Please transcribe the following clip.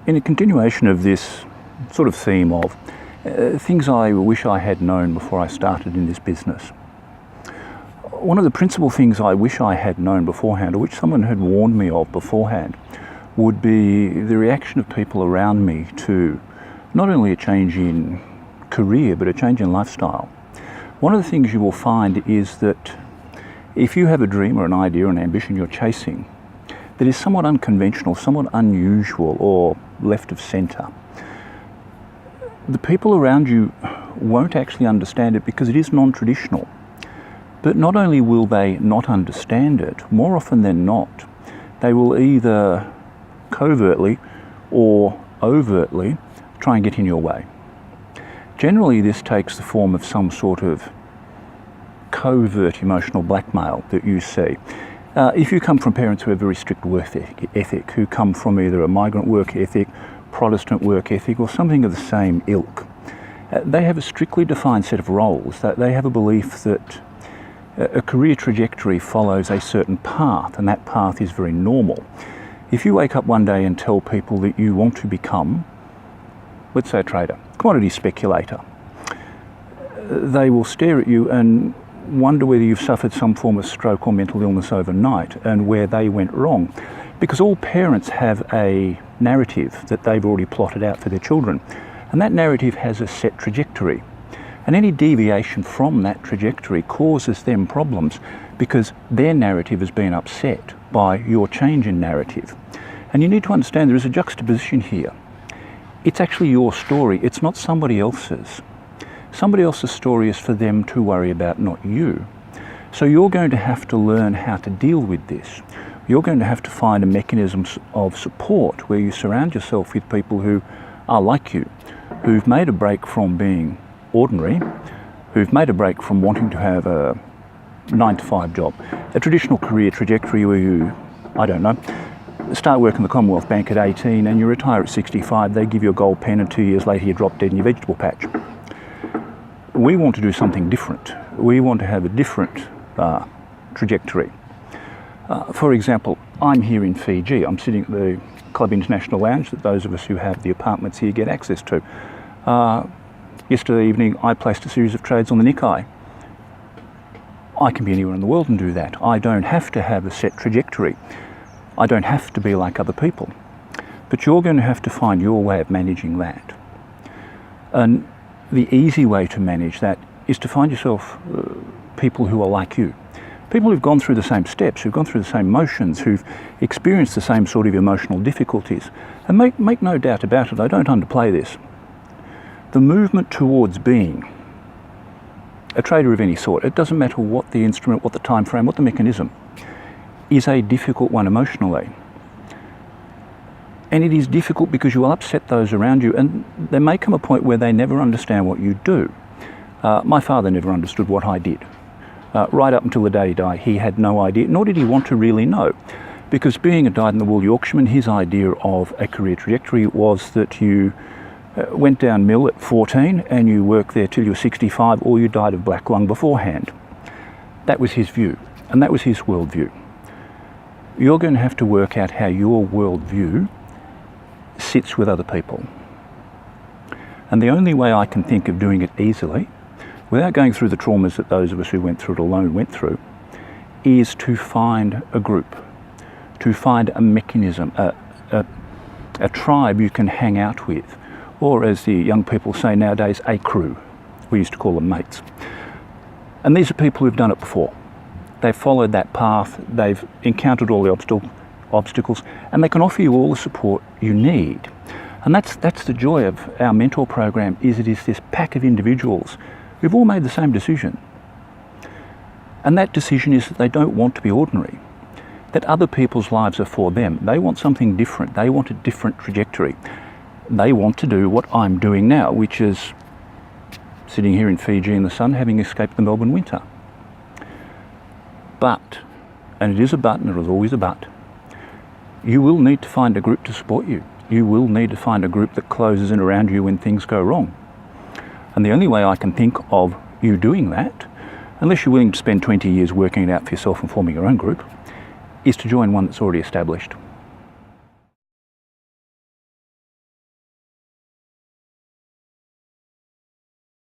In a continuation of this sort of theme of things I wish I had known before I started in this business, one of the principal things I wish I had known beforehand, or which someone had warned me of beforehand, would be the reaction of people around me to not only a change in career, but a change in lifestyle. One of the things you will find is that if you have a dream or an idea or an ambition you're chasing that is somewhat unconventional, somewhat unusual, or left of centre, the people around you won't actually understand it because it is non-traditional. But not only will they not understand it, more often than not, they will either covertly or overtly try and get in your way. Generally, this takes the form of some sort of covert emotional blackmail that you see. If you come from parents who have very strict work ethic, who come from either a migrant work ethic, Protestant work ethic, or something of the same ilk, they have a strictly defined set of roles. That they have a belief that a career trajectory follows a certain path, and that path is very normal. If you wake up one day and tell people that you want to become, let's say a trader, commodity speculator, they will stare at you and wonder whether you've suffered some form of stroke or mental illness overnight and where they went wrong. Because all parents have a narrative that they've already plotted out for their children, and that narrative has a set trajectory. And any deviation from that trajectory causes them problems because their narrative has been upset by your change in narrative. And you need to understand there is a juxtaposition here. It's actually your story, it's not somebody else's. Somebody else's story is for them to worry about, not you. So you're going to have to learn how to deal with this. You're going to have to find a mechanism of support where you surround yourself with people who are like you, who've made a break from being ordinary, who've made a break from wanting to have a 9-to-5 job, a traditional career trajectory where you, I don't know, start work in the Commonwealth Bank at 18 and you retire at 65, they give you a gold pen and 2 years later you drop dead in your vegetable patch. We want to do something different. We want to have a different trajectory. For example, I'm here in Fiji. I'm sitting at the Club International Lounge that those of us who have the apartments here get access to. Yesterday evening I placed a series of trades on the Nikkei. I can be anywhere in the world and do that. I don't have to have a set trajectory. I don't have to be like other people. But you're going to have to find your way of managing that. And the easy way to manage that is to find yourself people who are like you. People who've gone through the same steps, who've gone through the same motions, who've experienced the same sort of emotional difficulties. And make no doubt about it, I don't underplay this. The movement towards being a trader of any sort, it doesn't matter what the instrument, what the time frame, what the mechanism, is a difficult one emotionally. And it is difficult because you will upset those around you, and there may come a point where they never understand what you do. My father never understood what I did. Right up until the day he died, he had no idea, nor did he want to really know. Because being a dyed-in-the-wool Yorkshireman, his idea of a career trajectory was that you went down mill at 14 and you worked there till you were 65, or you died of black lung beforehand. That was his view, and that was his worldview. You're going to have to work out how your worldview sits with other people. And the only way I can think of doing it easily, without going through the traumas that those of us who went through it alone went through, is to find a group, to find a mechanism, a tribe you can hang out with, or as the young people say nowadays, a crew. We used to call them mates. And these are people who've done it before. They've followed that path, they've encountered all the obstacles, and they can offer you all the support you need. And that's the joy of our mentor program, is it is this pack of individuals who've all made the same decision. And that decision is that they don't want to be ordinary, that other people's lives are for them. They want something different, they want a different trajectory. They want to do what I'm doing now, which is sitting here in Fiji in the sun, having escaped the Melbourne winter. But, and it is a but and it is always a but, you will need to find a group to support you. You will need to find a group that closes in around you when things go wrong. And the only way I can think of you doing that, unless you're willing to spend 20 years working it out for yourself and forming your own group, is to join one that's already established.